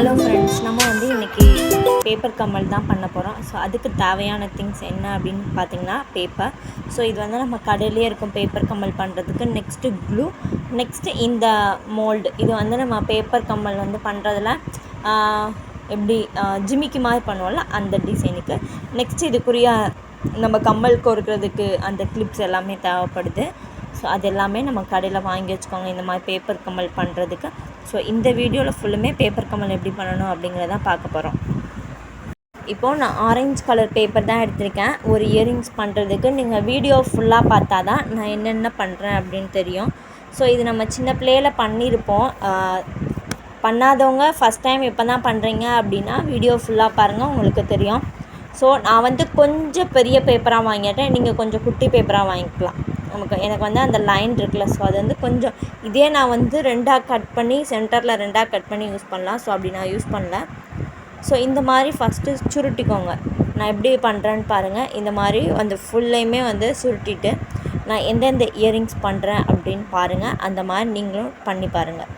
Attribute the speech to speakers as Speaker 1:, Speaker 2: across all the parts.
Speaker 1: Hello friends, நம்ம வந்து இன்றைக்கி பேப்பர் கம்மல் தான் பண்ண போகிறோம். ஸோ அதுக்கு தேவையான திங்ஸ் என்ன அப்படின்னு பார்த்திங்கன்னா பேப்பர். ஸோ இது வந்து நம்ம கடையிலே இருக்கும் பேப்பர் கம்மல் பண்ணுறதுக்கு. நெக்ஸ்ட்டு க்ளூ, நெக்ஸ்ட்டு இந்த மோல்டு. இது வந்து நம்ம பேப்பர் கம்மல் வந்து பண்ணுறதுல எப்படி ஜிமிக்கி மாதிரி பண்ணுவோம்ல அந்த டிசைனுக்கு. நெக்ஸ்ட் இதுக்குரிய நம்ம கம்மல் கோர்க்கிறதுக்கு அந்த கிளிப்ஸ் எல்லாமே தேவைப்படுது. ஸோ அது எல்லாமே நம்ம கடையில் வாங்கி வச்சுக்கோங்க இந்த மாதிரி பேப்பர் கம்மல் பண்ணுறதுக்கு. ஸோ இந்த வீடியோவில் ஃபுல்லுமே பேப்பர் கம்மல் எப்படி பண்ணணும் அப்படிங்கிறதான் பார்க்க போகிறோம். இப்போது நான் ஆரஞ்சு கலர் பேப்பர் தான் எடுத்திருக்கேன் ஒரு இயரிங்ஸ் பண்ணுறதுக்கு. நீங்கள் வீடியோ ஃபுல்லாக பார்த்தா தான் நான் என்னென்ன பண்ணுறேன் அப்படின்னு தெரியும். ஸோ இது நம்ம சின்ன பிள்ளையில் பண்ணியிருப்போம். பண்ணாதவங்க ஃபஸ்ட் டைம் இப்போ தான் பண்ணுறீங்க அப்படின்னா வீடியோ ஃபுல்லாக பாருங்கள், உங்களுக்கு தெரியும். ஸோ நான் வந்து கொஞ்சம் பெரிய பேப்பராக வாங்கிட்டேன், நீங்கள் கொஞ்சம் குட்டி பேப்பராக வாங்கிக்கலாம். எனக்கு வந்து அந்த லைன் இருக்குல்ல, ஸோ அது வந்து கொஞ்சம் இதே நான் வந்து ரெண்டாக கட் பண்ணி சென்டரில் ரெண்டாக கட் பண்ணி யூஸ் பண்ணலாம். ஸோ அப்படி நான் யூஸ் பண்ணல. ஸோ இந்த மாதிரி ஃபஸ்ட்டு சுருட்டிக்கோங்க. நான் எப்படி பண்ணுறேன்னு பாருங்கள். இந்த மாதிரி அந்த ஃபுல்லையுமே வந்து சுருட்டிட்டு நான் எந்தெந்த இயரிங்ஸ் பண்ணுறேன் அப்படின்னு பாருங்கள். அந்த மாதிரி நீங்களும் பண்ணி பாருங்கள்.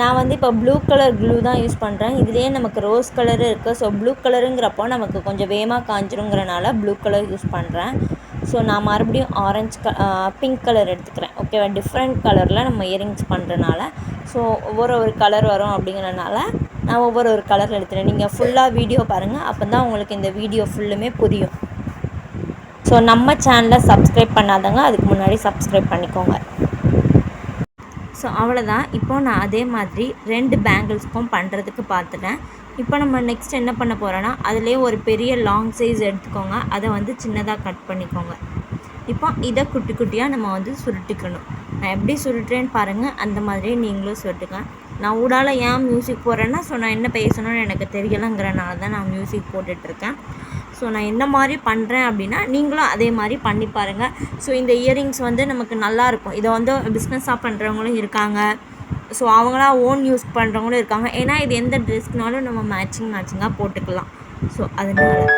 Speaker 1: நான் வந்து இப்போ ப்ளூ கலர் க்ளூ தான் யூஸ் பண்ணுறேன். இதுலேயே நமக்கு ரோஸ் கலரு இருக்குது. ஸோ ப்ளூ கலருங்கிறப்போ நமக்கு கொஞ்சம் வேகமாக காஞ்சிருங்கிறனால ப்ளூ கலர் யூஸ் பண்ணுறேன். ஸோ நான் மறுபடியும் பிங்க் கலர் எடுத்துக்கிறேன். ஓகேவா, டிஃப்ரெண்ட் கலரில் நம்ம இயரிங்ஸ் பண்ணுறனால ஸோ ஒவ்வொரு கலர் வரும் அப்படிங்கிறனால நான் ஒவ்வொரு கலர் எடுத்துகிறேன். நீங்கள் ஃபுல்லாக வீடியோ பாருங்கள், அப்போ தான் உங்களுக்கு இந்த வீடியோ ஃபுல்லுமே புரியும். ஸோ நம்ம சேனலை சப்ஸ்கிரைப் பண்ணாதவங்க அதுக்கு முன்னாடி சப்ஸ்கிரைப் பண்ணிக்கோங்க. ஸோ அவ்வளோதான். இப்போது நான் அதே மாதிரி 2 பேங்கிள்ஸ்க்கும் பண்ணுறதுக்கு பார்த்துட்டேன். இப்போ நம்ம நெக்ஸ்ட் என்ன பண்ண போகிறோன்னா, அதிலே ஒரு பெரிய லாங் சைஸ் எடுத்துக்கோங்க. அதை வந்து சின்னதாக கட் பண்ணிக்கோங்க. இப்போ இதை குட்டி குட்டியாக நம்ம வந்து சுருட்டிக்கணும். நான் எப்படி சுருட்டுறேன்னு பாருங்கள், அந்த மாதிரியே நீங்களும் சுருட்டுங்க. நான் ஊடால ஏன் மியூசிக் போடுறேன்னா, ஸோ நான் என்ன பேசணும்னு எனக்கு தெரியலைங்கிறனால தான் நான் மியூசிக் போட்டுட்ருக்கேன். ஸோ நான் என்ன மாதிரி பண்ணுறேன் அப்படின்னா நீங்களும் அதே மாதிரி பண்ணி பாருங்கள். ஸோ இந்த இயரிங்ஸ் வந்து நமக்கு நல்லாயிருக்கும். இதை வந்து பிஸ்னஸாக பண்ணுறவங்களும் இருக்காங்க. ஸோ அவங்களா ஓன் யூஸ் பண்ணுறவங்களும் இருக்காங்க. ஏன்னா இது எந்த ட்ரெஸ்க்குனாலும் நம்ம மேட்சிங்காக போட்டுக்கலாம். ஸோ அதனால்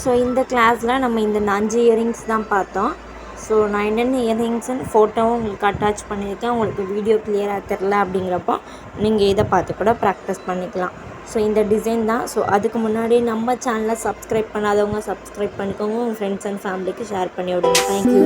Speaker 1: ஸோ இந்த கிளாஸில் நம்ம இந்த 5 இயரிங்ஸ் தான் பார்த்தோம். ஸோ நான் என்னென்ன இயரிங்ஸ்னு ஃபோட்டோவும் உங்களுக்கு அட்டாச் பண்ணியிருக்கேன். உங்களுக்கு வீடியோ கிளியராக தெரில அப்படிங்கிறப்போ நீங்கள் இதை பார்த்து கூட ப்ராக்டிஸ் பண்ணிக்கலாம். ஸோ இந்த டிசைன் தான். ஸோ அதுக்கு முன்னாடி நம்ம சேனலை சப்ஸ்கிரைப் பண்ணாதவங்க சப்ஸ்கிரைப் பண்ணிக்கோங்க. உங்கள் ஃப்ரெண்ட்ஸ் அண்ட் ஃபேமிலிக்கு ஷேர் பண்ணி விடுங்க. தேங்க்யூ.